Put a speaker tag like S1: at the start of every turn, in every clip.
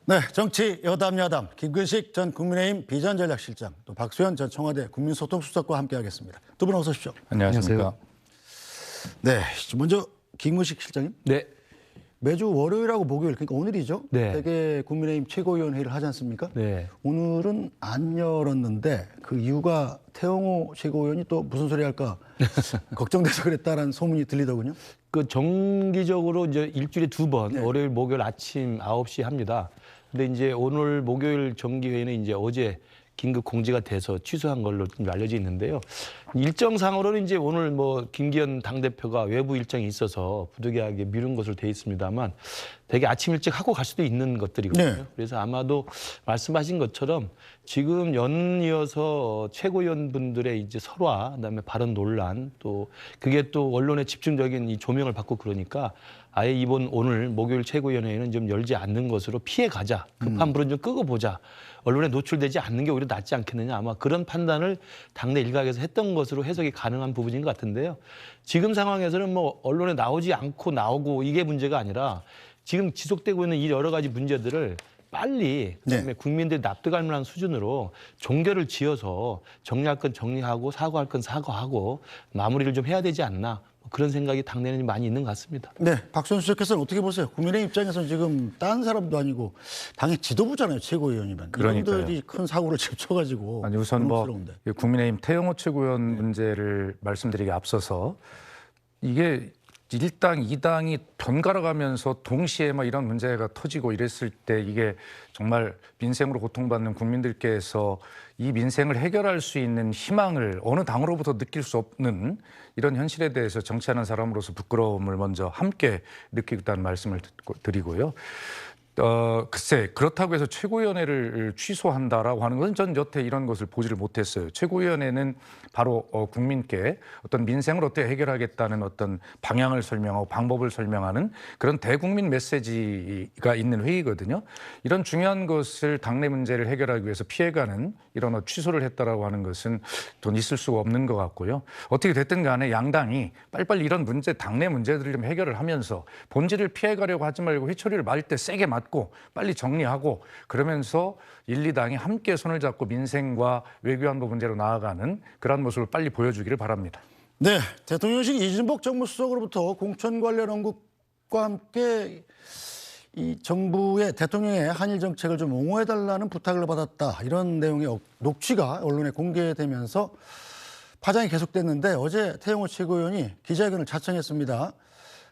S1: 네, 정치 여담 김근식 전 국민의힘 비전전략실장, 또 박수현 전 청와대 국민소통수석과 함께하겠습니다. 두 분 어서 오십시오.
S2: 안녕하십니까.
S1: 네, 먼저 김근식 실장님.
S2: 네.
S1: 매주 월요일하고 목요일, 그러니까 오늘이죠.
S2: 네.
S1: 세계 국민의힘 최고위원회를 하지 않습니까?
S2: 네.
S1: 오늘은 안 열었는데 그 이유가 태영호 최고위원이 또 무슨 소리 할까 걱정돼서 그랬다라는 소문이 들리더군요.
S2: 그 정기적으로 이제 일주일에 두 번,
S1: 네.
S2: 월요일, 목요일 아침 9시 합니다. 근데 이제 오늘 목요일 정기회의는 이제 어제 긴급 공지가 돼서 취소한 걸로 좀 알려져 있는데요. 일정상으로는 이제 오늘 뭐 김기현 당대표가 외부 일정이 있어서 부득이하게 미룬 것으로 돼 있습니다만 되게 아침 일찍 하고 갈 수도 있는 것들이거든요.
S1: 네.
S2: 그래서 아마도 말씀하신 것처럼 지금 연이어서 최고위원분들의 이제 설화, 그다음에 발언 논란, 또 그게 또 언론의 집중적인 이 조명을 받고 그러니까 아예 오늘 목요일 최고위원회는 좀 열지 않는 것으로 피해 가자. 급한 불은 좀 끄고 보자. 언론에 노출되지 않는 게 오히려 낫지 않겠느냐. 아마 그런 판단을 당내 일각에서 했던 것으로 해석이 가능한 부분인 것 같은데요. 지금 상황에서는 뭐 언론에 나오지 않고 나오고 이게 문제가 아니라 지금 지속되고 있는 이 여러 가지 문제들을 빨리 그다음에 국민들이 납득할 만한 수준으로 종결을 지어서 정리할 건 정리하고 사과할 건 사과하고 마무리를 좀 해야 되지 않나. 그런 생각이 당내는 많이 있는 것 같습니다.
S1: 네, 박수현 수석께서는 어떻게 보세요? 국민의힘 입장에서는 지금 딴 사람도 아니고 당의 지도부잖아요, 최고위원이면.
S3: 그러니까요.
S1: 이분들이 큰 사고를 칩쳐가지고.
S3: 아니 우선 뭐
S1: 부끄러운데.
S3: 국민의힘 태영호 최고위원 문제를 말씀드리기 앞서서 이게 1당, 2당이 번갈아 가면서 동시에 막 이런 문제가 터지고 이랬을 때 이게 정말 민생으로 고통받는 국민들께서 이 민생을 해결할 수 있는 희망을 어느 당으로부터 느낄 수 없는 이런 현실에 대해서 정치하는 사람으로서 부끄러움을 먼저 함께 느끼겠다는 말씀을 드리고요. 글쎄 그렇다고 해서 최고위원회를 취소한다라고 하는 것은 전 여태 이런 것을 보지를 못했어요. 최고위원회는 바로 국민께 어떤 민생을 어떻게 해결하겠다는 어떤 방향을 설명하고 방법을 설명하는 그런 대국민 메시지가 있는 회의거든요. 이런 중요한 것을 당내 문제를 해결하기 위해서 피해가는 이런 취소를 했다라고 하는 것은 돈 있을 수가 없는 것 같고요. 어떻게 됐든 간에 양당이 빨리빨리 이런 문제, 당내 문제들을 좀 해결을 하면서 본질을 피해가려고 하지 말고 회초리를 맞을 때 세게 맞고 빨리 정리하고 그러면서 1, 2당이 함께 손을 잡고 민생과 외교안보 문제로 나아가는 그런 모습을 빨리 보여주기를 바랍니다.
S1: 네, 대통령실 이준복 정무수석으로부터 공천 관련 언급과 함께 이 정부의 대통령의 한일 정책을 좀 옹호해달라는 부탁을 받았다. 이런 내용의 녹취가 언론에 공개되면서 파장이 계속됐는데 어제 태영호 최고위원이 기자회견을 자청했습니다.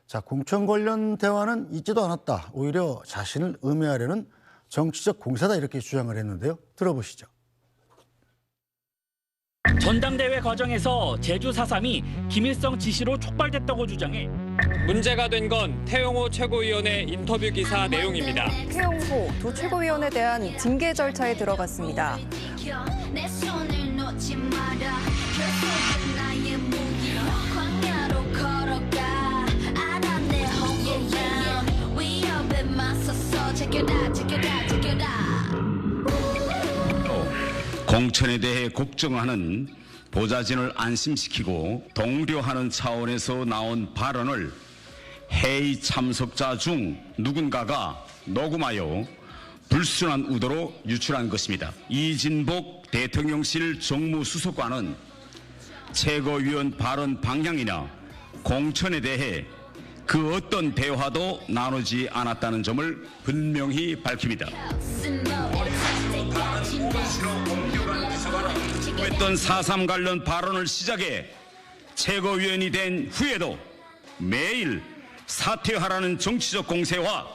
S1: 자, 공천 관련 대화는 있지도 않았다. 오히려 자신을 음해하려는 정치적 공세다 이렇게 주장을 했는데요. 들어보시죠.
S4: 전당대회 과정에서 제주 4.3이 김일성 지시로 촉발됐다고 주장해
S5: 문제가 된 건 태영호 최고위원의 인터뷰 기사 내용입니다.
S6: 태영호 도 최고위원에 대한 징계 절차에 들어갔습니다.
S7: 공천에 대해 걱정하는 보좌진을 안심시키고 동료하는 차원에서 나온 발언을 회의 참석자 중 누군가가 녹음하여 불순한 의도로 유출한 것입니다. 이진복 대통령실 정무수석관은 최고위원 발언 방향이나 공천에 대해 그 어떤 대화도 나누지 않았다는 점을 분명히 밝힙니다. 했던 4.3 관련 발언을 시작해 최고위원이 된 후에도 매일 사퇴하라는 정치적 공세와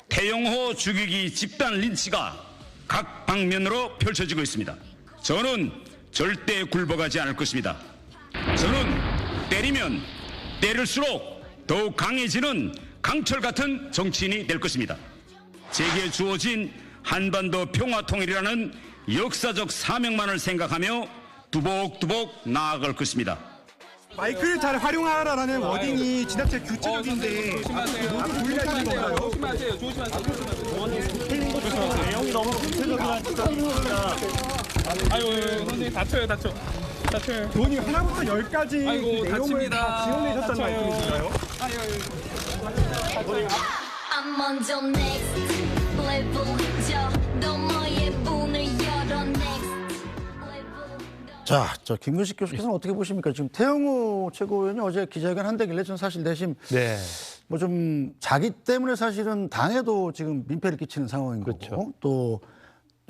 S7: 태영호 죽이기 집단 린치가 각 방면으로 펼쳐지고 있습니다. 저는 절대 굴복하지 않을 것입니다. 저는 때리면 때릴수록 더욱 강해지는 강철 같은 정치인이 될 것입니다. 제게 주어진 한반도 평화통일이라는 역사적 사명만을 생각하며 두복두복 나아갈 것입니다.
S8: 마이크를 잘 활용하라라는 워딩이 지나쳐 규칙적인데 모두 도입하는 건가요?
S4: 조심하세요. 내용이 너무 구체적이라는 생각입니다.
S5: 아이고 선생님 다쳐요.
S8: 돈이 하나부터 10까지
S5: 아이고,
S8: 내용을
S5: 다칩니다.
S8: 다 지원해줬다는
S5: 다쳐요.
S8: 말씀이신가요?
S9: I'm on your next
S1: 자, 저 김근식 교수께서는 어떻게 보십니까? 지금 태영호 최고위원이 어제 기자회견 한다길래 저는 사실 내심
S2: 네.
S1: 뭐 좀 자기 때문에 사실은 당에도 지금 민폐를 끼치는 상황인
S2: 그렇죠.
S1: 거고 또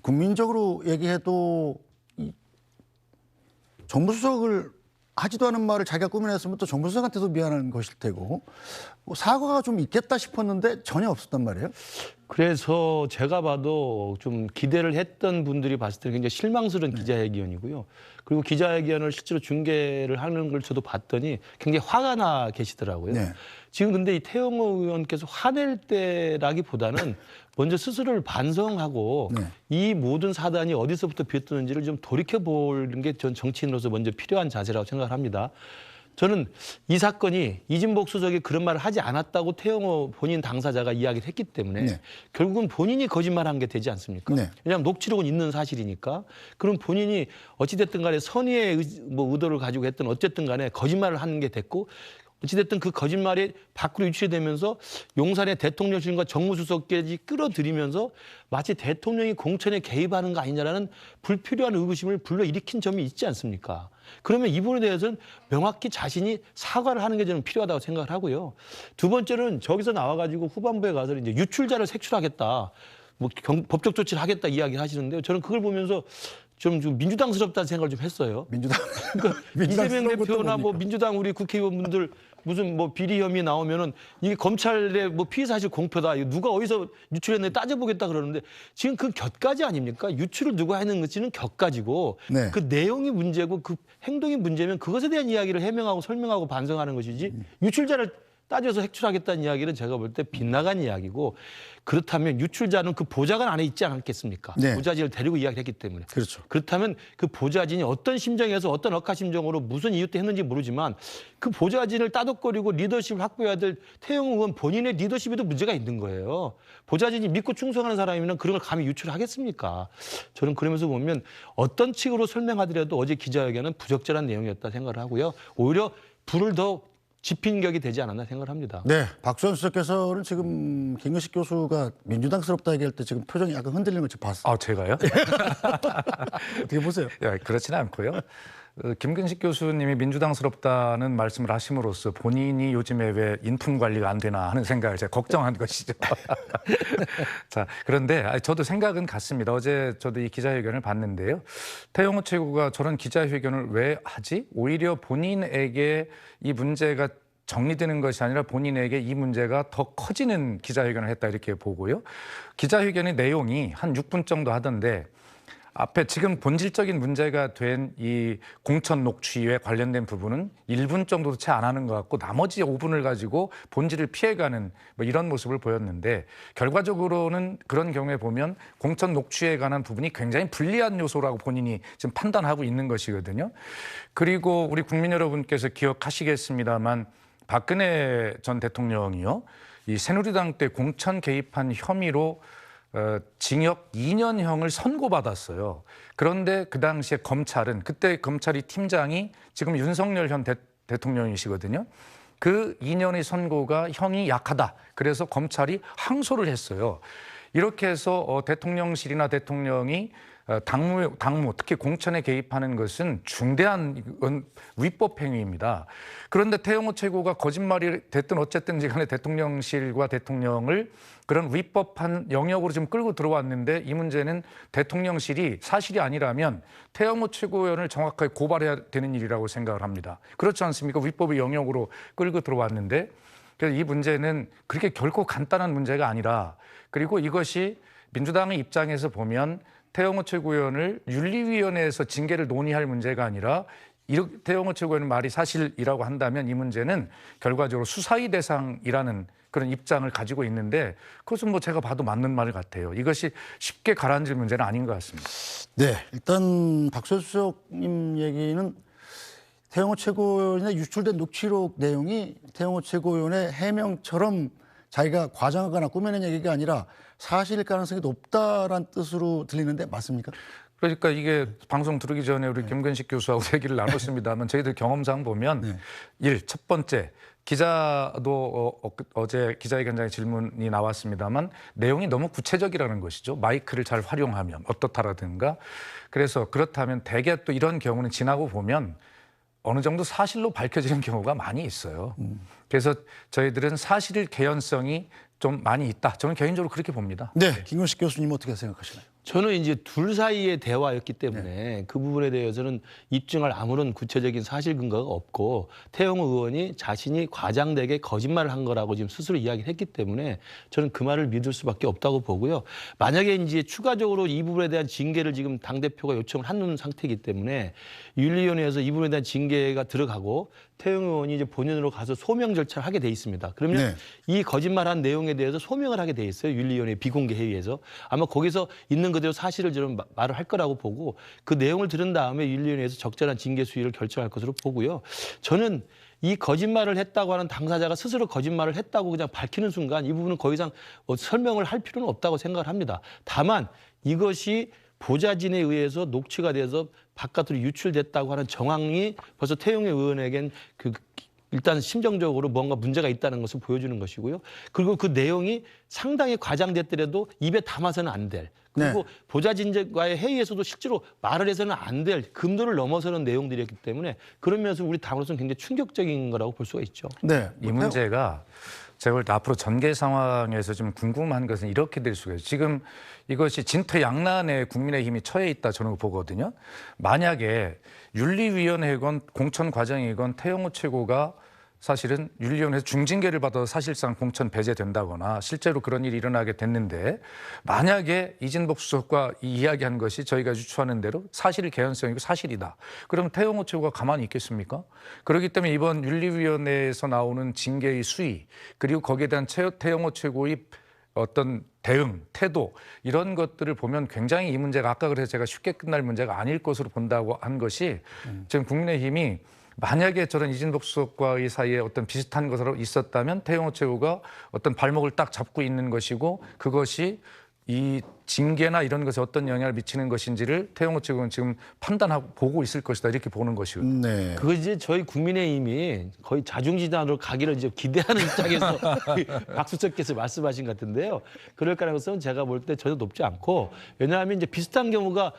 S1: 국민적으로 얘기해도 이 정무수석을 하지도 않은 말을 자기가 꾸며냈으면 또 정무수석한테도 미안한 것일 테고 뭐 사과가 좀 있겠다 싶었는데 전혀 없었단 말이에요.
S2: 그래서 제가 봐도 좀 기대를 했던 분들이 봤을 때 굉장히 실망스러운 기자회견이고요. 그리고 기자회견을 실제로 중계를 하는 걸 저도 봤더니 굉장히 화가 나 계시더라고요.
S1: 네. 지금
S2: 근데 이 태영호 의원께서 화낼 때라기보다는 먼저 스스로를 반성하고
S1: 네.
S2: 이 모든 사단이 어디서부터 비었는지를 좀 돌이켜보는 게 전 정치인으로서 먼저 필요한 자세라고 생각을 합니다. 저는 이 사건이 이진복 수석이 그런 말을 하지 않았다고 태영호 본인 당사자가 이야기를 했기 때문에
S1: 네.
S2: 결국은 본인이 거짓말한 게 되지 않습니까?
S1: 네.
S2: 왜냐하면 녹취록은 있는 사실이니까. 그럼 본인이 어찌됐든 간에 선의의 의도를 가지고 했든 어쨌든 간에 거짓말을 하는 게 됐고 어찌됐든 그 거짓말이 밖으로 유출이 되면서 용산의 대통령실과 정무수석까지 끌어들이면서 마치 대통령이 공천에 개입하는 거 아니냐라는 불필요한 의구심을 불러일으킨 점이 있지 않습니까? 그러면 이 부분에 대해서는 명확히 자신이 사과를 하는 게 저는 필요하다고 생각을 하고요. 두 번째는 저기서 나와가지고 후반부에 가서 이제 유출자를 색출하겠다. 뭐 법적 조치를 하겠다 이야기를 하시는데요. 저는 그걸 보면서 좀 민주당스럽다는 생각을 좀 했어요.
S1: 민주당
S2: 그러니까 이재명 대표나 뭐 민주당 우리 국회의원분들 무슨 뭐 비리 혐의 나오면은 이게 검찰의 뭐 피의 사실 공표다. 이거 누가 어디서 유출했는지 따져보겠다 그러는데 지금 그 곁가지 아닙니까? 유출을 누가 했는지는 곁가지고
S1: 네.
S2: 그 내용이 문제고 그 행동이 문제면 그것에 대한 이야기를 해명하고 설명하고 반성하는 것이지 유출자를 따져서 색출하겠다는 이야기는 제가 볼 때 빗나간 이야기고 그렇다면 유출자는 그 보좌관 안에 있지 않겠습니까?
S1: 네.
S2: 보좌진을 데리고 이야기를 했기 때문에.
S1: 그렇죠.
S2: 그렇다면 그 보좌진이 어떤 심정에서 어떤 억하심정으로 무슨 이유 때문에 했는지 모르지만 그 보좌진을 따독거리고 리더십을 확보해야 될 태영호 의원 본인의 리더십에도 문제가 있는 거예요. 보좌진이 믿고 충성하는 사람이면 그런 걸 감히 유출하겠습니까? 저는 그러면서 보면 어떤 측으로 설명하더라도 어제 기자회견은 부적절한 내용이었다 생각을 하고요. 오히려 불을 더 지핀 격이 되지 않았나 생각을 합니다.
S1: 네, 박수현 수석께서는 지금 김근식 교수가 민주당스럽다 얘기할 때 지금 표정이 약간 흔들리는 걸 지금 봤어요.
S3: 아, 제가요?
S1: 어떻게 보세요?
S3: 그렇지는 않고요. 김근식 교수님이 민주당스럽다는 말씀을 하심으로써 본인이 요즘에 왜 인품 관리가 안 되나 하는 생각을 제가 걱정한 것이죠. 자, 그런데 저도 생각은 같습니다. 어제 저도 이 기자회견을 봤는데요. 태영호 최고가 저런 기자회견을 왜 하지? 오히려 본인에게 이 문제가 정리되는 것이 아니라 본인에게 이 문제가 더 커지는 기자회견을 했다 이렇게 보고요. 기자회견의 내용이 한 6분 정도 하던데 앞에 지금 본질적인 문제가 된 이 공천 녹취에 관련된 부분은 1분 정도도 채 안 하는 것 같고 나머지 5분을 가지고 본질을 피해가는 뭐 이런 모습을 보였는데 결과적으로는 그런 경우에 보면 공천 녹취에 관한 부분이 굉장히 불리한 요소라고 본인이 지금 판단하고 있는 것이거든요. 그리고 우리 국민 여러분께서 기억하시겠습니다만 박근혜 전 대통령이요. 이 새누리당 때 공천 개입한 혐의로 징역 2년형을 선고받았어요. 그런데 그 당시에 검찰은 그때 검찰이 팀장이 지금 윤석열 현 대통령이시거든요. 그 2년의 선고가 형이 약하다. 그래서 검찰이 항소를 했어요. 이렇게 해서 대통령실이나 대통령이 당무 특히 공천에 개입하는 것은 중대한 위법 행위입니다. 그런데 태영호 최고가 거짓말이 됐든 어쨌든지 간에 대통령실과 대통령을 그런 위법한 영역으로 지금 끌고 들어왔는데 이 문제는 대통령실이 사실이 아니라면 태영호 최고위원을 정확하게 고발해야 되는 일이라고 생각을 합니다. 그렇지 않습니까? 위법의 영역으로 끌고 들어왔는데 그래서 이 문제는 그렇게 결코 간단한 문제가 아니라 그리고 이것이 민주당의 입장에서 보면 태영호 최고위원을 윤리위원회에서 징계를 논의할 문제가 아니라 태영호 최고위원 말이 사실이라고 한다면 이 문제는 결과적으로 수사의 대상이라는 그런 입장을 가지고 있는데 그것은 뭐 제가 봐도 맞는 말 같아요. 이것이 쉽게 가라앉을 문제는 아닌 것 같습니다.
S1: 네, 일단 박수현 수석님 얘기는 태영호 최고위원의 유출된 녹취록 내용이 태영호 최고위원의 해명처럼 자기가 과장하거나 꾸며낸 얘기가 아니라 사실일 가능성이 높다라는 뜻으로 들리는데 맞습니까?
S3: 그러니까 이게 방송 들어오기 전에 우리 김근식 교수하고 얘기를 나눴습니다만 저희들 경험상 보면 첫 번째 기자도 어제 기자회견장에 질문이 나왔습니다만 내용이 너무 구체적이라는 것이죠. 마이크를 잘 활용하면 어떻다라든가. 그래서 그렇다면 대개 또 이런 경우는 지나고 보면 어느 정도 사실로 밝혀지는 경우가 많이 있어요. 그래서 저희들은 사실 개연성이 좀 많이 있다. 저는 개인적으로 그렇게 봅니다.
S1: 네, 김근식 교수님 어떻게 생각하시나요?
S2: 저는 이제 둘 사이의 대화였기 때문에 그 부분에 대해서는 입증할 아무런 구체적인 사실 근거가 없고 태영호 의원이 자신이 과장되게 거짓말을 한 거라고 지금 스스로 이야기를 했기 때문에 저는 그 말을 믿을 수밖에 없다고 보고요. 만약에 이제 추가적으로 이 부분에 대한 징계를 지금 당대표가 요청을 하는 상태이기 때문에 윤리위원회에서 이 부분에 대한 징계가 들어가고 태영호 의원이 이제 본인으로 가서 소명 절차를 하게 돼 있습니다. 그러면 이 거짓말한 내용에 대해서 소명을 하게 돼 있어요. 윤리위원회 비공개 회의에서. 아마 거기서 있는 그대로 사실을 저는 말을 할 거라고 보고 그 내용을 들은 다음에 윤리위원회에서 적절한 징계 수위를 결정할 것으로 보고요. 저는 이 거짓말을 했다고 하는 당사자가 스스로 거짓말을 했다고 그냥 밝히는 순간 이 부분은 더 이상 설명을 할 필요는 없다고 생각을 합니다. 다만 이것이 보좌진에 의해서 녹취가 돼서 바깥으로 유출됐다고 하는 정황이 벌써 태영호 의원에겐 일단 심정적으로 뭔가 문제가 있다는 것을 보여주는 것이고요. 그리고 그 내용이 상당히 과장됐더라도 입에 담아서는 안 될. 그리고 보좌진과의 회의에서도 실제로 말을 해서는 안 될 금도를 넘어서는 내용들이었기 때문에 그런 면에서 우리 당으로서는 굉장히 충격적인 거라고 볼 수가 있죠.
S1: 네,
S3: 이 문제가 제가 볼 때 앞으로 전개 상황에서 좀 궁금한 것은 이렇게 될 수가 있어요. 지금 이것이 진퇴양난에 국민의힘이 처해 있다 저는 보거든요. 만약에 윤리위원회건 공천과정이건 태영호 최고가 사실은 윤리위원회에서 중징계를 받아서 사실상 공천 배제된다거나 실제로 그런 일이 일어나게 됐는데 만약에 이진복 수석과 이야기한 것이 저희가 유추하는 대로 사실 개연성이고 사실이다. 그러면 태영호 최고가 가만히 있겠습니까? 그렇기 때문에 이번 윤리위원회에서 나오는 징계의 수위 그리고 거기에 대한 태영호 최고의 어떤 대응, 태도 이런 것들을 보면 굉장히 이 문제가 아까 그래서 제가 쉽게 끝날 문제가 아닐 것으로 본다고 한 것이 지금 국민의힘이 만약에 저런 이진복 수석과의 사이에 어떤 비슷한 것으로 있었다면 태영호 최고가 어떤 발목을 딱 잡고 있는 것이고 그것이 이 징계나 이런 것에 어떤 영향을 미치는 것인지를 태영호 최고는 지금 판단하고 보고 있을 것이다 이렇게 보는 것이거든요.
S1: 네.
S2: 그거 이제 저희 국민의힘이 거의 자중지단으로 가기를 이제 기대하는 입장에서 박수석께서 말씀하신 것 같은데요. 그럴 가능성은 제가 볼 때 전혀 높지 않고 왜냐하면 이제 비슷한 경우가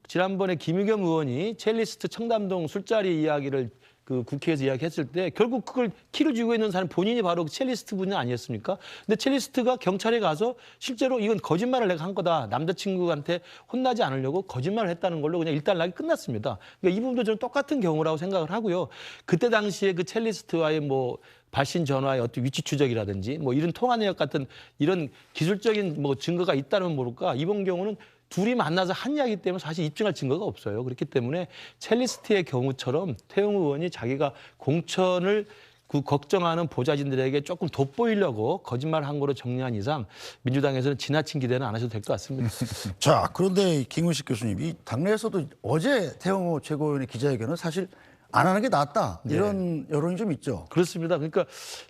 S2: 지난번에 김의겸 의원이 첼리스트 청담동 술자리 이야기를 그 국회에서 이야기했을 때 결국 그걸 키를 쥐고 있는 사람 본인이 바로 첼리스트 분이 아니었습니까? 근데 첼리스트가 경찰에 가서 실제로 이건 거짓말을 내가 한 거다. 남자친구한테 혼나지 않으려고 거짓말을 했다는 걸로 그냥 일단락이 끝났습니다. 그러니까 이 부분도 저는 똑같은 경우라고 생각을 하고요. 그때 당시에 그 첼리스트와의 뭐 발신 전화의 어떤 위치 추적이라든지 뭐 이런 통화 내역 같은 이런 기술적인 뭐 증거가 있다면 모를까 이번 경우는 둘이 만나서 한 이야기 때문에 사실 입증할 증거가 없어요. 그렇기 때문에 첼리스트의 경우처럼 태영호 의원이 자기가 공천을 걱정하는 보좌진들에게 조금 돋보이려고 거짓말한 거로 정리한 이상 민주당에서는 지나친 기대는 안 하셔도 될 것 같습니다.
S1: 자, 그런데 김근식 교수님, 이 당내에서도 어제 태영호 최고위원의 기자회견은 사실 안 하는 게 낫다 이런 여론이 좀 있죠.
S2: 그렇습니다. 그러니까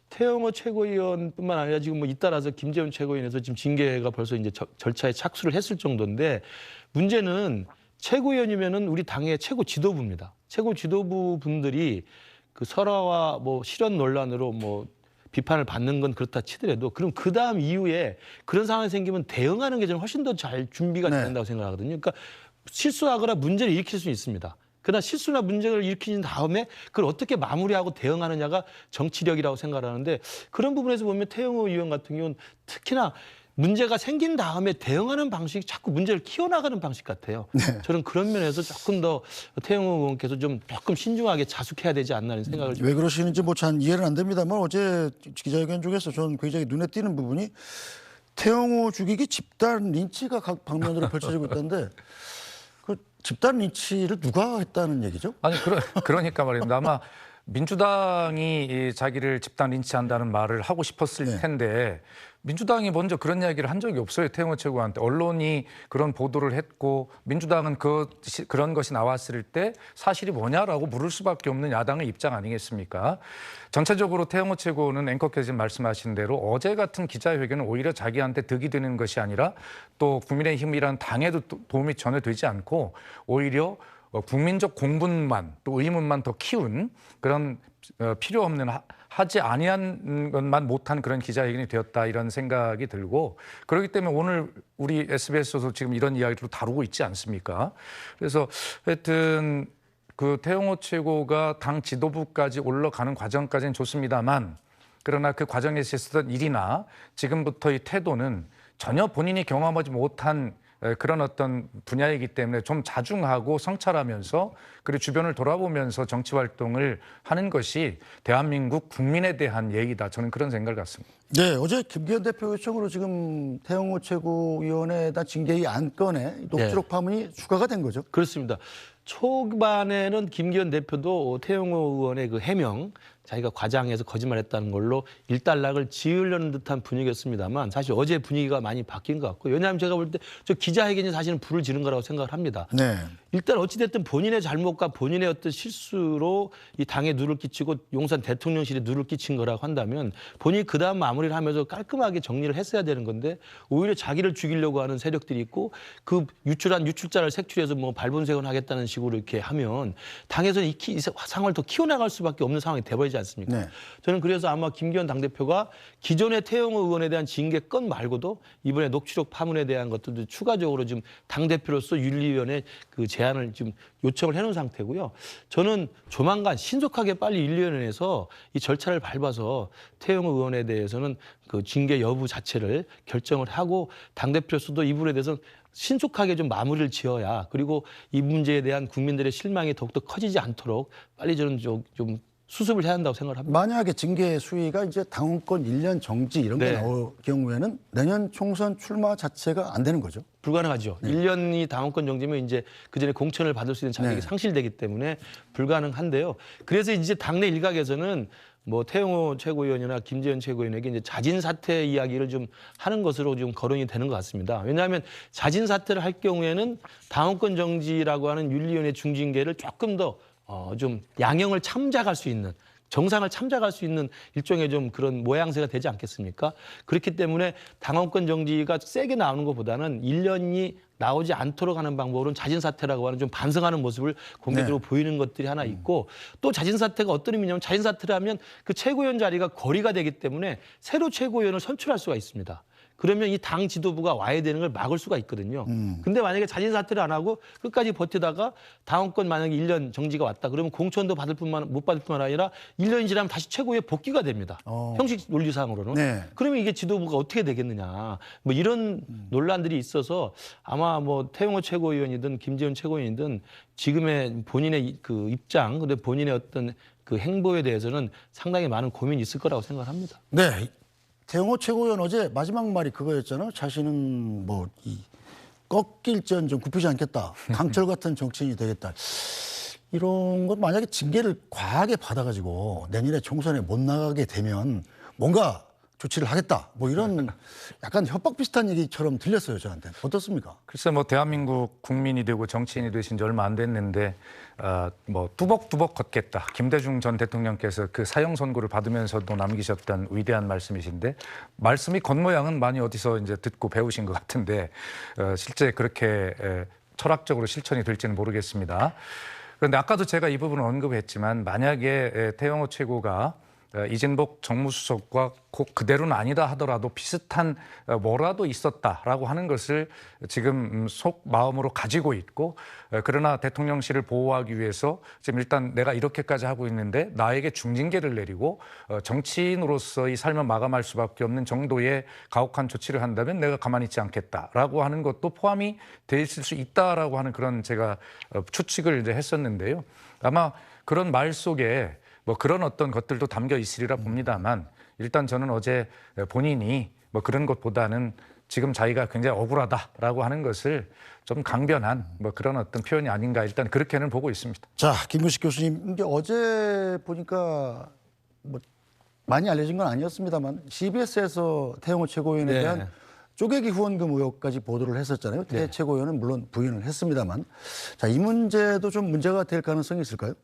S2: 태영호 최고위원뿐만 아니라 지금 뭐 잇따라서 김재원 최고위원에서 지금 징계가 벌써 이제 절차에 착수를 했을 정도인데 문제는 최고위원이면은 우리 당의 최고 지도부입니다. 최고 지도부 분들이 그 설화와 뭐 실현 논란으로 뭐 비판을 받는 건 그렇다 치더라도 그럼 그 다음 이후에 그런 상황이 생기면 대응하는 게 저는 훨씬 더 잘 준비가 된다고 생각하거든요. 그러니까 실수하거나 문제를 일으킬 수 있습니다. 그러나 실수나 문제를 일으킨 다음에 그걸 어떻게 마무리하고 대응하느냐가 정치력이라고 생각하는데 그런 부분에서 보면 태영호 의원 같은 경우는 특히나 문제가 생긴 다음에 대응하는 방식이 자꾸 문제를 키워나가는 방식 같아요. 저는 그런 면에서 조금 더 태영호 의원께서 좀 조금 신중하게 자숙해야 되지 않나 하는 생각을
S1: 왜 그러시는지 뭐 잘 이해는 안 됩니다만 어제 기자회견 중에서 저는 굉장히 눈에 띄는 부분이 태영호 죽이기 집단 린치가 각 방면으로 펼쳐지고 있다는데 그 집단 린치를 누가 했다는 얘기죠?
S3: 아니 그러니까 말입니다. 아마 민주당이 자기를 집단 린치한다는 말을 하고 싶었을 텐데 민주당이 먼저 그런 이야기를 한 적이 없어요. 태영호 최고한테. 언론이 그런 보도를 했고 민주당은 그런 것이 나왔을 때 사실이 뭐냐라고 물을 수밖에 없는 야당의 입장 아니겠습니까? 전체적으로 태영호 최고는 앵커께서 말씀하신 대로 어제 같은 기자회견은 오히려 자기한테 득이 되는 것이 아니라 또 국민의힘이라는 당에도 도움이 전혀 되지 않고 오히려 국민적 공분만 또 의문만 더 키운 그런 필요 없는 하지 아니한 것만 못한 그런 기자회견이 되었다 이런 생각이 들고 그렇기 때문에 오늘 우리 SBS에서 지금 이런 이야기를 다루고 있지 않습니까? 그래서 하여튼 그 태영호 최고가 당 지도부까지 올라가는 과정까지는 좋습니다만 그러나 그 과정에서 있었던 일이나 지금부터 이 태도는 전혀 본인이 경험하지 못한 그런 어떤 분야이기 때문에 좀 자중하고 성찰하면서 그리고 주변을 돌아보면서 정치 활동을 하는 것이 대한민국 국민에 대한 예의다. 저는 그런 생각을 갖습니다.
S1: 네, 어제 김기현 대표 요청으로 지금 태영호 최고위원회에다 징계의 안건에 녹취록 파문이 추가가 된 거죠.
S2: 그렇습니다. 초반에는 김기현 대표도 태영호 의원의 그 해명, 자기가 과장해서 거짓말했다는 걸로 일단락을 지으려는 듯한 분위기였습니다만 사실 어제 분위기가 많이 바뀐 것 같고 왜냐하면 제가 볼 때 저 기자회견이 사실은 불을 지른 거라고 생각을 합니다.
S1: 네.
S2: 일단 어찌됐든 본인의 잘못과 본인의 어떤 실수로 이 당에 누를 끼치고 용산 대통령실에 누를 끼친 거라고 한다면 본인이 그다음 마무리를 하면서 깔끔하게 정리를 했어야 되는 건데 오히려 자기를 죽이려고 하는 세력들이 있고 그 유출한 유출자를 색출해서 뭐 발본색원 하겠다는 식으로 이렇게 하면 당에서는 이 상황을 더 키워나갈 수밖에 없는 상황이 돼버리지 않습니까?
S1: 네.
S2: 저는 그래서 아마 김기현 당대표가 기존의 태영호 의원에 대한 징계 건 말고도 이번에 녹취록 파문에 대한 것들도 추가적으로 좀 당대표로서 윤리위원회 그 제안을 좀 요청을 해놓은 상태고요. 저는 조만간 신속하게 빨리 윤리위원회에서 이 절차를 밟아서 태영호 의원에 대해서는 그 징계 여부 자체를 결정을 하고 당대표로서도 이 부분에 대해서는 신속하게 좀 마무리를 지어야 그리고 이 문제에 대한 국민들의 실망이 더욱더 커지지 않도록 빨리 저는 좀 수습을 해야 한다고 생각을 합니다.
S1: 만약에 징계 수위가 이제 당원권 1년 정지 이런 게
S2: 네.
S1: 나올 경우에는 내년 총선 출마 자체가 안 되는 거죠.
S2: 불가능하죠.
S1: 네.
S2: 1년이 당원권 정지면 이제 그전에 공천을 받을 수 있는 자격이
S1: 네.
S2: 상실되기 때문에 불가능한데요. 그래서 이제 당내 일각에서는 뭐 태영호 최고위원이나 김재현 최고위원에게 이제 자진 사퇴 이야기를 좀 하는 것으로 좀 거론이 되는 것 같습니다. 왜냐하면 자진 사퇴를 할 경우에는 당원권 정지라고 하는 윤리위원회 중징계를 조금 더 좀 양형을 참작할 수 있는 정상을 참작할 수 있는 일종의 좀 그런 모양새가 되지 않겠습니까? 그렇기 때문에 당원권 정지가 세게 나오는 것보다는 1년이 나오지 않도록 하는 방법으로는 자진 사퇴라고 하는 좀 반성하는 모습을 공개적으로 보이는 것들이 하나 있고 또 자진 사퇴가 어떤 의미냐면 자진 사퇴를 하면 그 최고위원 자리가 거리가 되기 때문에 새로 최고위원을 선출할 수가 있습니다. 그러면 이 당 지도부가 와야 되는 걸 막을 수가 있거든요. 근데 만약에 자진 사퇴를 안 하고 끝까지 버티다가 당원권 만약에 1년 정지가 왔다. 그러면 공천도 못 받을 뿐만 아니라 1년이 지나면 다시 최고위에 복귀가 됩니다. 형식 논리상으로는.
S1: 네.
S2: 그러면 이게 지도부가 어떻게 되겠느냐. 뭐 이런 논란들이 있어서 아마 뭐 태영호 최고위원이든 김재현 최고위원이든 지금의 본인의 그 입장, 근데 본인의 어떤 그 행보에 대해서는 상당히 많은 고민이 있을 거라고 생각을 합니다.
S1: 네. 태영호 최고위원 어제 마지막 말이 그거였잖아요. 자신은 뭐 꺾일지언정 굽히지 않겠다. 강철 같은 정치인이 되겠다. 이런 건 만약에 징계를 과하게 받아가지고 내년에 총선에 못 나가게 되면 뭔가 조치를 하겠다. 뭐 이런 약간 협박 비슷한 얘기처럼 들렸어요, 저한테. 어떻습니까?
S3: 글쎄 뭐 대한민국 국민이 되고 정치인이 되신 지 얼마 안 됐는데 뭐 뚜벅뚜벅 걷겠다. 김대중 전 대통령께서 그 사형 선고를 받으면서도 남기셨던 위대한 말씀이신데 말씀이 겉모양은 많이 어디서 이제 듣고 배우신 것 같은데 실제 그렇게 철학적으로 실천이 될지는 모르겠습니다. 그런데 아까도 제가 이 부분을 언급했지만 만약에 태영호 최고가 이진복 정무수석과 꼭 그대로는 아니다 하더라도 비슷한 뭐라도 있었다라고 하는 것을 지금 속 마음으로 가지고 있고 그러나 대통령실을 보호하기 위해서 지금 일단 내가 이렇게까지 하고 있는데 나에게 중징계를 내리고 정치인으로서의 삶을 마감할 수밖에 없는 정도의 가혹한 조치를 한다면 내가 가만히 있지 않겠다라고 하는 것도 포함이 돼 있을 수 있다라고 하는 그런 제가 추측을 이제 했었는데요. 아마 그런 말 속에 뭐 그런 어떤 것들도 담겨 있으리라 봅니다만 일단 저는 어제 본인이 뭐 그런 것보다는 지금 자기가 굉장히 억울하다라고 하는 것을 좀 강변한 뭐 그런 어떤 표현이 아닌가 일단 그렇게는 보고 있습니다.
S1: 자, 김근식 교수님, 이게 어제 보니까 뭐 많이 알려진 건 아니었습니다만 CBS에서 태영호 최고위원에
S2: 네.
S1: 대한 쪼개기 후원금 의혹까지 보도를 했었잖아요. 태 최고위원은 물론 부인을 했습니다만, 자, 이 문제도 좀 문제가 될 가능성이 있을까요?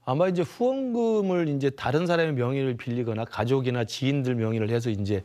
S2: 아마 이제 후원금을 이제 다른 사람의 명의를 빌리거나 가족이나 지인들 명의를 해서 이제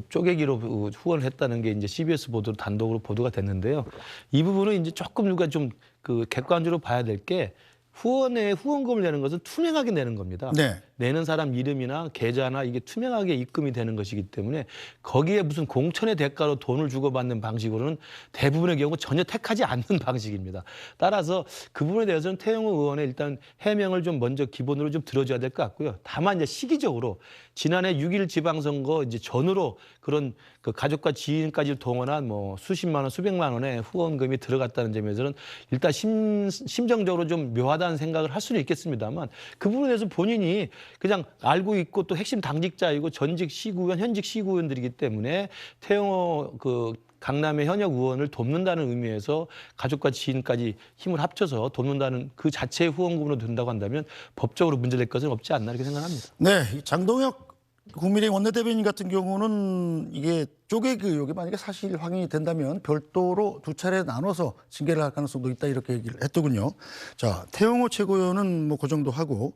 S2: 쪼개기로 후원을 했다는 게 이제 CBS 보도로 단독으로 보도가 됐는데요. 이 부분은 이제 조금 우리가 좀 그 객관적으로 봐야 될 게 후원금을 내는 것은 투명하게 내는 겁니다.
S1: 네.
S2: 내는 사람 이름이나 계좌나 이게 투명하게 입금이 되는 것이기 때문에 거기에 무슨 공천의 대가로 돈을 주고받는 방식으로는 대부분의 경우 전혀 택하지 않는 방식입니다. 따라서 그 부분에 대해서는 태영호 의원의 일단 해명을 좀 먼저 기본으로 좀 들어줘야 될 것 같고요. 다만 이제 시기적으로 지난해 6.1 지방선거 이제 전후로 그런 그 가족과 지인까지 동원한 뭐 수십만 원, 수백만 원의 후원금이 들어갔다는 점에서는 일단 심정적으로 좀 묘하다는 생각을 할 수는 있겠습니다만 그 부분에 대해서 본인이 그냥 알고 있고 또 핵심 당직자이고 전직 시구의원, 현직 시구의원들이기 때문에 태영호 그 강남의 현역 의원을 돕는다는 의미에서 가족과 지인까지 힘을 합쳐서 돕는다는 그 자체의 후원금으로 된다고 한다면 법적으로 문제될 것은 없지 않나 이렇게 생각합니다.
S1: 네, 이 장동혁 국민의힘 원내대변인 같은 경우는 이게 쪼개기 의혹이 만약에 사실 확인이 된다면 별도로 두 차례 나눠서 징계를 할 가능성도 있다 이렇게 얘기를 했더군요. 자, 태영호 최고위원은 뭐 그 정도 하고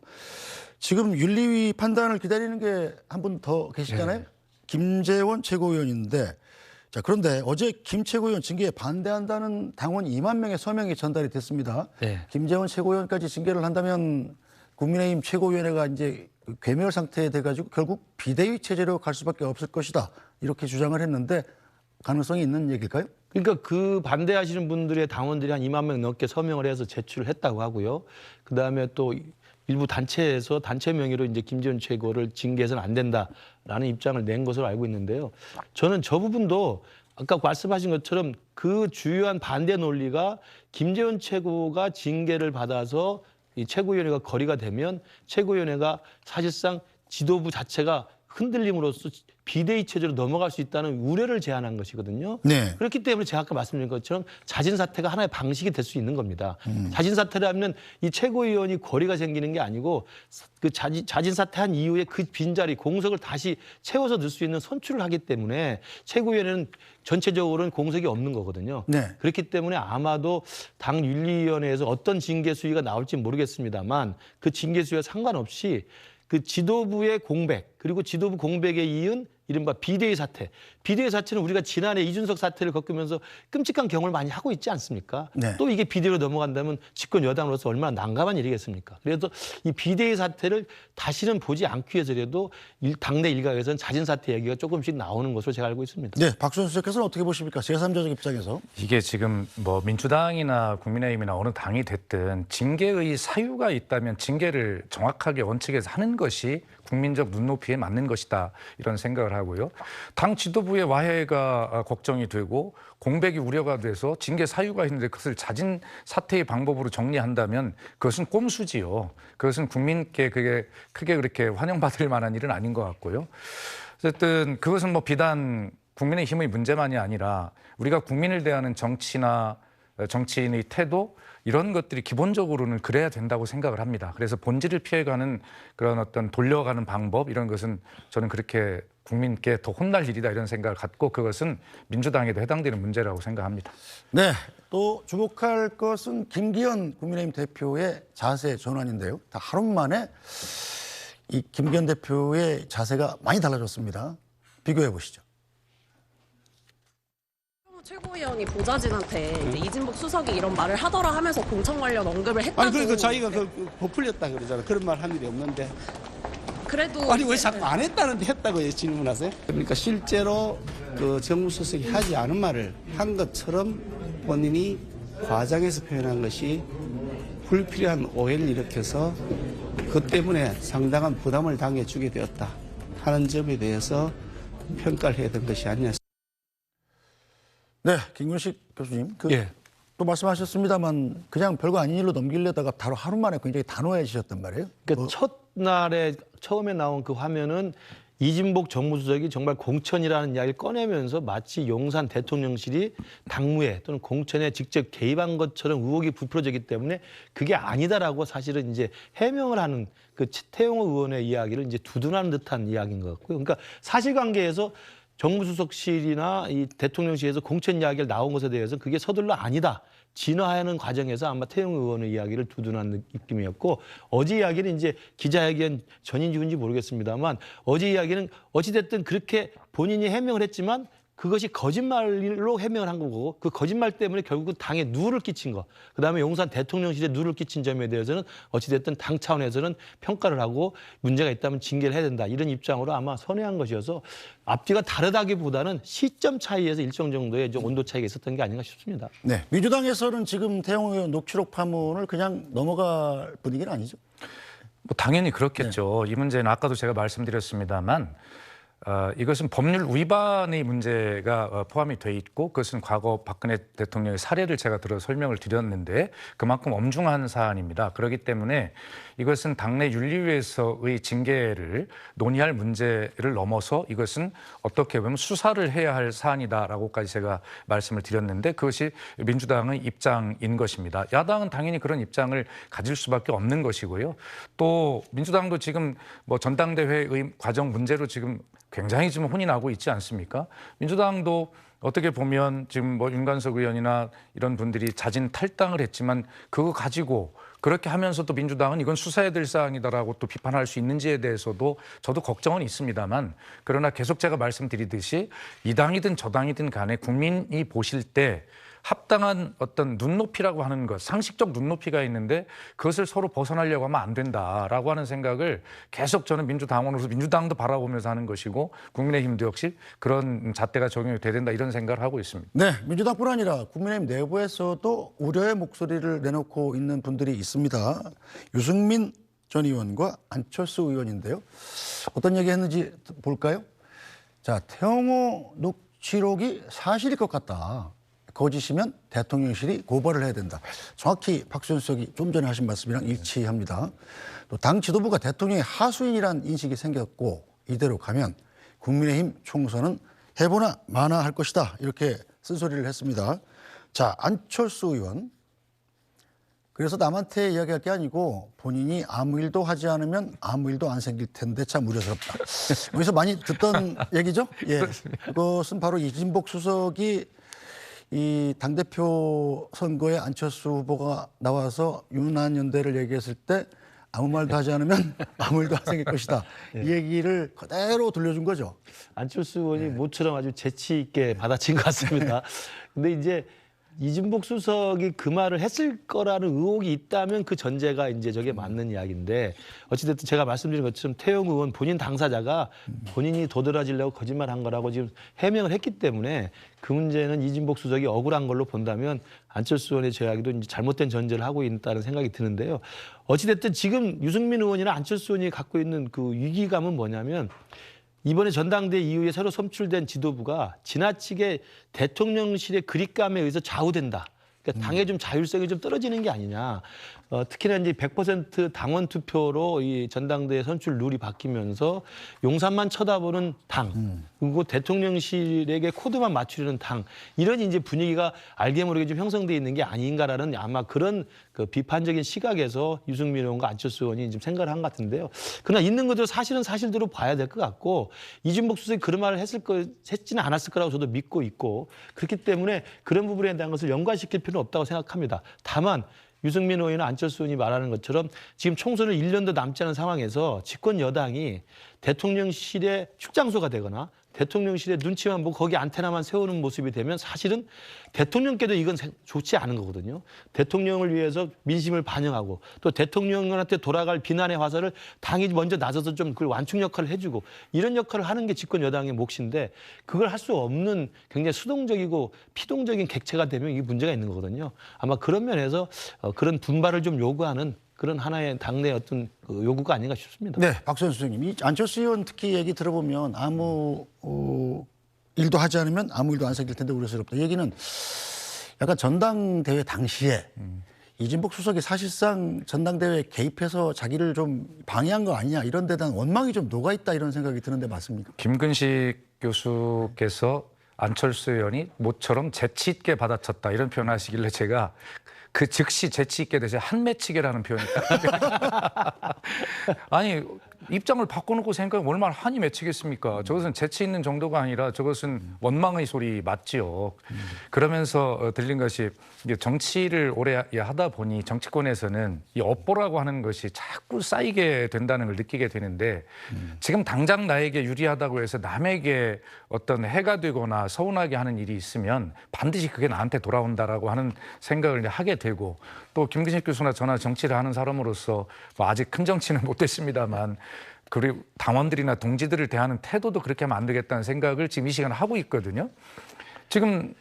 S1: 지금 윤리위 판단을 기다리는 게 한 분 더 계시잖아요. 김재원 최고위원인데 자, 그런데 어제 김 최고위원 징계에 반대한다는 당원 2만 명의 서명이 전달이 됐습니다.
S2: 네.
S1: 김재원 최고위원까지 징계를 한다면 국민의힘 최고위원회가 이제 괴멸 상태에 돼가지고 결국 비대위 체제로 갈 수밖에 없을 것이다. 이렇게 주장을 했는데 가능성이 있는 얘기일까요?
S2: 그러니까 그 반대하시는 분들의 당원들이 한 2만 명 넘게 서명을 해서 제출을 했다고 하고요. 그다음에 또 일부 단체에서 단체 명의로 이제 김재원 최고를 징계해서는 안 된다라는 입장을 낸 것으로 알고 있는데요. 저는 저 부분도 아까 말씀하신 것처럼 그 주요한 반대 논리가 김재원 최고가 징계를 받아서 이 최고위원회가 거리가 되면 최고위원회가 사실상 지도부 자체가 흔들림으로써 비대위 체제로 넘어갈 수 있다는 우려를 제안한 것이거든요.
S1: 네.
S2: 그렇기 때문에 제가 아까 말씀드린 것처럼 자진 사퇴가 하나의 방식이 될 수 있는 겁니다. 자진 사퇴를 하면 이 최고위원이 거리가 생기는 게 아니고 그 자진 사퇴한 이후에 그 빈자리 공석을 다시 채워서 넣을 수 있는 선출을 하기 때문에 최고위원회는 전체적으로는 공석이 없는 거거든요.
S1: 네.
S2: 그렇기 때문에 아마도 당 윤리위원회에서 어떤 징계 수위가 나올지 모르겠습니다만 그 징계 수위와 상관없이 그 지도부의 공백 그리고 지도부 공백에 이은 이른바 비대위 사퇴. 비대위 사퇴는 우리가 지난해 이준석 사태를 겪으면서 끔찍한 경험을 많이 하고 있지 않습니까?
S1: 네.
S2: 또 이게 비대위로 넘어간다면 집권 여당으로서 얼마나 난감한 일이겠습니까? 그래서 이 비대위 사퇴를 다시는 보지 않기 위해서라도 당내 일각에서는 자진 사퇴 얘기가 조금씩 나오는 것으로 제가 알고 있습니다.
S1: 네, 박수현 수석께서는 어떻게 보십니까? 제3자적 입장에서.
S3: 이게 지금 뭐 민주당이나 국민의힘이나 어느 당이 됐든 징계의 사유가 있다면 징계를 정확하게 원칙에서 하는 것이 국민적 눈높이에 맞는 것이다 이런 생각을 하고요. 당 지도부의 와해가 걱정이 되고 공백이 우려가 돼서 징계 사유가 있는데 그것을 자진 사퇴의 방법으로 정리한다면 그것은 꼼수지요. 그것은 국민께 그게 크게 그렇게 환영받을 만한 일은 아닌 것 같고요. 어쨌든 그것은 뭐 비단 국민의힘의 문제만이 아니라 우리가 국민을 대하는 정치나 정치인의 태도 이런 것들이 기본적으로는 그래야 된다고 생각을 합니다. 그래서 본질을 피해가는 그런 어떤 돌려가는 방법 이런 것은 저는 그렇게 국민께 더 혼날 일이다 이런 생각을 갖고 그것은 민주당에도 해당되는 문제라고 생각합니다.
S1: 네, 또 주목할 것은 김기현 국민의힘 대표의 자세 전환인데요. 다 하루 만에 이 김기현 대표의 자세가 많이 달라졌습니다. 비교해 보시죠.
S9: 최고위원이 보좌진한테 이제 이진복 수석이 이런 말을 하더라 하면서 공천 관련 언급을 했다고.
S10: 아니 그러니까 자기가 그 부풀렸다 그러잖아. 그런 말 한 일이 없는데.
S9: 그래도
S10: 아니 왜 자꾸 안 했다는데 했다고 질문하세요? 그러니까 실제로 그 정무수석이 하지 않은 말을 한 것처럼 본인이 과장해서 표현한 것이 불필요한 오해를 일으켜서 그 때문에 상당한 부담을 당해주게 되었다 하는 점에 대해서 평가를 해야 될 것이 아니냐.
S1: 네, 김근식 교수님.
S2: 예.
S1: 또 말씀하셨습니다만 그냥 별거 아닌 일로 넘기려다가 바로 하루 만에 굉장히 단호해지셨단 말이에요.
S2: 그러니까 첫날에 처음에 나온 그 화면은 이진복 정무수석이 정말 공천이라는 이야기를 꺼내면서 마치 용산 대통령실이 당무에 또는 공천에 직접 개입한 것처럼 의혹이 부풀어지기 때문에 그게 아니다라고 사실은 이제 해명을 하는 그 태영호 의원의 이야기를 이제 두둔하는 듯한 이야기인 것 같고요. 그러니까 사실관계에서 정무수석실이나 이 대통령실에서 공천 이야기를 나온 것에 대해서 그게 서둘러 아니다. 진화하는 과정에서 아마 태영호 의원의 이야기를 두둔한 느낌이었고 어제 이야기는 이제 기자회견 전인지 후인지 모르겠습니다만 어제 이야기는 어찌됐든 그렇게 본인이 해명을 했지만 그것이 거짓말로 해명을 한 거고 그 거짓말 때문에 결국은 당에 누를 끼친 거. 그다음에 용산 대통령실에 누를 끼친 점에 대해서는 어찌됐든 당 차원에서는 평가를 하고 문제가 있다면 징계를 해야 된다. 이런 입장으로 아마 선회한 것이어서 앞뒤가 다르다기보다는 시점 차이에서 일정 정도의 좀 온도 차이가 있었던 게 아닌가 싶습니다.
S1: 네, 민주당에서는 지금 태영호 의원 녹취록 파문을 그냥 넘어갈 분위기는 아니죠?
S3: 뭐 당연히 그렇겠죠. 이 문제는 아까도 제가 말씀드렸습니다만 이것은 법률 위반의 문제가 포함이 돼 있고 그것은 과거 박근혜 대통령의 사례를 제가 들어 설명을 드렸는데 그만큼 엄중한 사안입니다. 그렇기 때문에 이것은 당내 윤리위에서의 징계를 논의할 문제를 넘어서 이것은 어떻게 보면 수사를 해야 할 사안이다라고까지 제가 말씀을 드렸는데 그것이 민주당의 입장인 것입니다. 야당은 당연히 그런 입장을 가질 수밖에 없는 것이고요. 또 민주당도 지금 뭐 전당대회의 과정 문제로 지금 굉장히 지금 혼이 나고 있지 않습니까? 민주당도 어떻게 보면 지금 뭐 윤관석 의원이나 이런 분들이 자진 탈당을 했지만 그거 가지고 그렇게 하면서도 민주당은 이건 수사해야 될 사안이다라고 또 비판할 수 있는지에 대해서도 저도 걱정은 있습니다만 그러나 계속 제가 말씀드리듯이 이 당이든 저 당이든 간에 국민이 보실 때 합당한 어떤 눈높이라고 하는 것, 상식적 눈높이가 있는데 그것을 서로 벗어나려고 하면 안 된다라고 하는 생각을 계속 저는 민주당원으로서 민주당도 바라보면서 하는 것이고 국민의힘도 역시 그런 잣대가 적용이 돼야 된다 이런 생각을 하고 있습니다.
S1: 네, 민주당뿐 아니라 국민의힘 내부에서도 우려의 목소리를 내놓고 있는 분들이 있습니다. 유승민 전 의원과 안철수 의원인데요. 어떤 얘기 했는지 볼까요? 자, 태영호 녹취록이 사실일 것 같다. 거짓이면 대통령실이 고발을 해야 된다. 정확히 박수현 수석이 좀 전에 하신 말씀이랑 일치합니다. 또 당 지도부가 대통령의 하수인이라는 인식이 생겼고 이대로 가면 국민의힘 총선은 해보나 마나 할 것이다. 이렇게 쓴소리를 했습니다. 자, 안철수 의원. 그래서 남한테 이야기할 게 아니고 본인이 아무 일도 하지 않으면 아무 일도 안 생길 텐데 참 우려스럽다. 여기서 많이 듣던 얘기죠? 예. 그것은 바로 이진복 수석이 이 당대표 선거에 안철수 후보가 나와서 윤한연대를 얘기했을 때 아무 말도 하지 않으면 아무 일도 안 생길 것이다. 이 얘기를 그대로 들려준 거죠.
S2: 안철수 의원이 모처럼 아주 재치 있게 받아친 것 같습니다. 근데 이제 이진복 수석이 그 말을 했을 거라는 의혹이 있다면 그 전제가 이제 저게 맞는 이야기인데 어찌됐든 제가 말씀드린 것처럼 태영 의원 본인 당사자가 본인이 도드라지려고 거짓말한 거라고 지금 해명을 했기 때문에 그 문제는 이진복 수석이 억울한 걸로 본다면 안철수 의원의 제약도 이제 잘못된 전제를 하고 있다는 생각이 드는데요. 어찌됐든 지금 유승민 의원이나 안철수 의원이 갖고 있는 그 위기감은 뭐냐면 이번에 전당대회 이후에 새로 선출된 지도부가 지나치게 대통령실의 그립감에 의해서 좌우된다. 그러니까 당의 좀 자율성이 좀 떨어지는 게 아니냐. 특히나 이제 100% 당원 투표로 이 전당대회 선출 룰이 바뀌면서 용산만 쳐다보는 당, 그리고 대통령실에게 코드만 맞추려는 당, 이런 이제 분위기가 알게 모르게 좀 형성돼 있는 게 아닌가라는 아마 그런 그 비판적인 시각에서 유승민 의원과 안철수 의원이 좀 생각을 한 것 같은데요. 그러나 있는 것대로 사실은 사실대로 봐야 될 것 같고 이진복 수석이 그런 말을 했지는 않았을 거라고 저도 믿고 있고 그렇기 때문에 그런 부분에 대한 것을 연관시킬 필요는 없다고 생각합니다. 다만 유승민 의원이나 안철수 의원이 말하는 것처럼 지금 총선을 1년도 남지 않은 상황에서 집권 여당이 대통령실의 축장소가 되거나 대통령실의 눈치만 보고 거기 안테나만 세우는 모습이 되면 사실은 대통령께도 이건 좋지 않은 거거든요. 대통령을 위해서 민심을 반영하고 또 대통령한테 돌아갈 비난의 화살을 당이 먼저 나서서 좀 그걸 완충 역할을 해주고 이런 역할을 하는 게 집권 여당의 몫인데 그걸 할 수 없는 굉장히 수동적이고 피동적인 객체가 되면 이게 문제가 있는 거거든요. 아마 그런 면에서 그런 분발을 좀 요구하는 그런 하나의 당내 어떤 그 요구가 아닌가 싶습니다.
S1: 네, 박수현 수석님. 이 안철수 의원 특히 얘기 들어보면 아무 일도 하지 않으면 아무 일도 안 생길 텐데 우려스럽다. 이 얘기는 약간 전당대회 당시에 이진복 수석이 사실상 전당대회에 개입해서 자기를 좀 방해한 거 아니냐 이런 데 대한 원망이 좀 녹아있다 이런 생각이 드는데 맞습니까?
S3: 김근식 교수께서 안철수 의원이 모처럼 재치 있게 받아쳤다 이런 표현하시길래 제가 그 즉시 재치 있게 대신 한매치기라는 표현이 아니 입장을 바꿔놓고 생각하면 얼마나 한이 맺히겠습니까? 저것은 재치 있는 정도가 아니라 저것은 원망의 소리 맞지요. 그러면서 들린 것이 이게 정치를 오래 하다 보니 정치권에서는 이 업보라고 하는 것이 자꾸 쌓이게 된다는 걸 느끼게 되는데 지금 당장 나에게 유리하다고 해서 남에게 어떤 해가 되거나 서운하게 하는 일이 있으면 반드시 그게 나한테 돌아온다라고 하는 생각을 이제 하게 되고 또 김근식 교수나 저나 정치를 하는 사람으로서 뭐 아직 큰 정치는 못했습니다만 그리고 당원들이나 동지들을 대하는 태도도 그렇게 하면 안 되겠다는 생각을 지금 이 시간에 하고 있거든요. 지금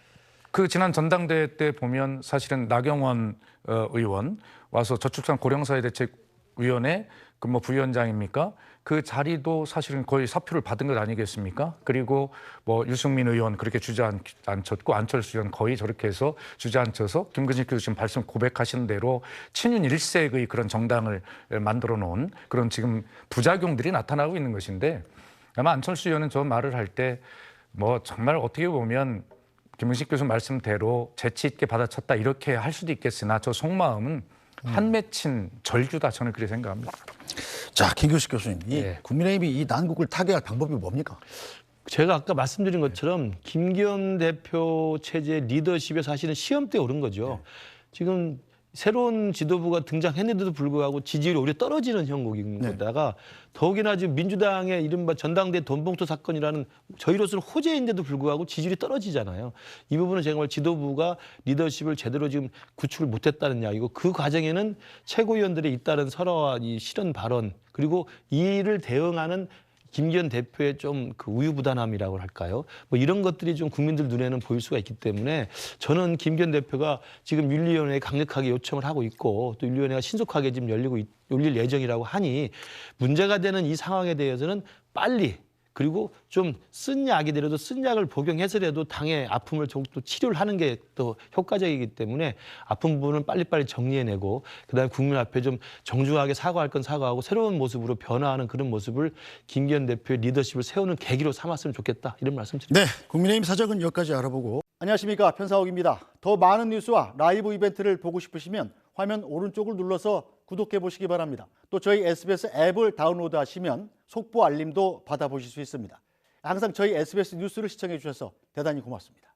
S3: 그 지난 전당대회 때 보면 사실은 나경원 의원 와서 저출산 고령사회대책위원회 그 뭐 부위원장입니까? 그 자리도 사실은 거의 사표를 받은 것 아니겠습니까? 그리고 뭐 유승민 의원 그렇게 주저앉혔고 안철수 의원 거의 저렇게 해서 주저앉혀서 김근식 교수 지금 말씀 고백하신 대로 친윤 일색의 그런 정당을 만들어 놓은 그런 지금 부작용들이 나타나고 있는 것인데 아마 안철수 의원은 저 말을 할 때 뭐 정말 어떻게 보면 김근식 교수 말씀대로 재치 있게 받아쳤다 이렇게 할 수도 있겠으나 저 속마음은 한 맺힌 절규다 저는 그렇게 생각합니다.
S1: 자, 김규식 교수님, 국민의힘이 이 난국을 타개할 방법이 뭡니까?
S2: 제가 아까 말씀드린 것처럼 김기현 대표 체제의 리더십에 사실은 시험대에 오른 거죠. 지금 새로운 지도부가 등장했는데도 불구하고 지지율이 오히려 떨어지는 형국인 거다가 더욱이나 지금 민주당의 이른바 전당대 돈봉투 사건이라는 저희로서는 호재인데도 불구하고 지지율이 떨어지잖아요. 이 부분은 정말 지도부가 리더십을 제대로 지금 구축을 못했다는 이야기고 그 과정에는 최고위원들의 잇따른 설화와 이 실언 발언 그리고 이를 대응하는 김기현 대표의 좀 그 우유부단함이라고 할까요? 뭐 이런 것들이 좀 국민들 눈에는 보일 수가 있기 때문에 저는 김기현 대표가 지금 윤리위원회에 강력하게 요청을 하고 있고 또 윤리위원회가 신속하게 지금 열릴 예정이라고 하니 문제가 되는 이 상황에 대해서는 빨리 그리고 좀 쓴 약이더라도 쓴 약을 복용해서라도 당의 아픔을 좀 또 치료를 하는 게 또 효과적이기 때문에 아픈 부분은 빨리빨리 정리해내고 그다음에 국민 앞에 좀 정중하게 사과할 건 사과하고 새로운 모습으로 변화하는 그런 모습을 김기현 대표의 리더십을 세우는 계기로 삼았으면 좋겠다 이런 말씀드립니다.
S1: 네, 국민의힘 사정은 여기까지 알아보고 안녕하십니까, 편사옥입니다. 더 많은 뉴스와 라이브 이벤트를 보고 싶으시면 화면 오른쪽을 눌러서 구독해 보시기 바랍니다. 또 저희 SBS 앱을 다운로드하시면 속보 알림도 받아보실 수 있습니다. 항상 저희 SBS 뉴스를 시청해 주셔서 대단히 고맙습니다.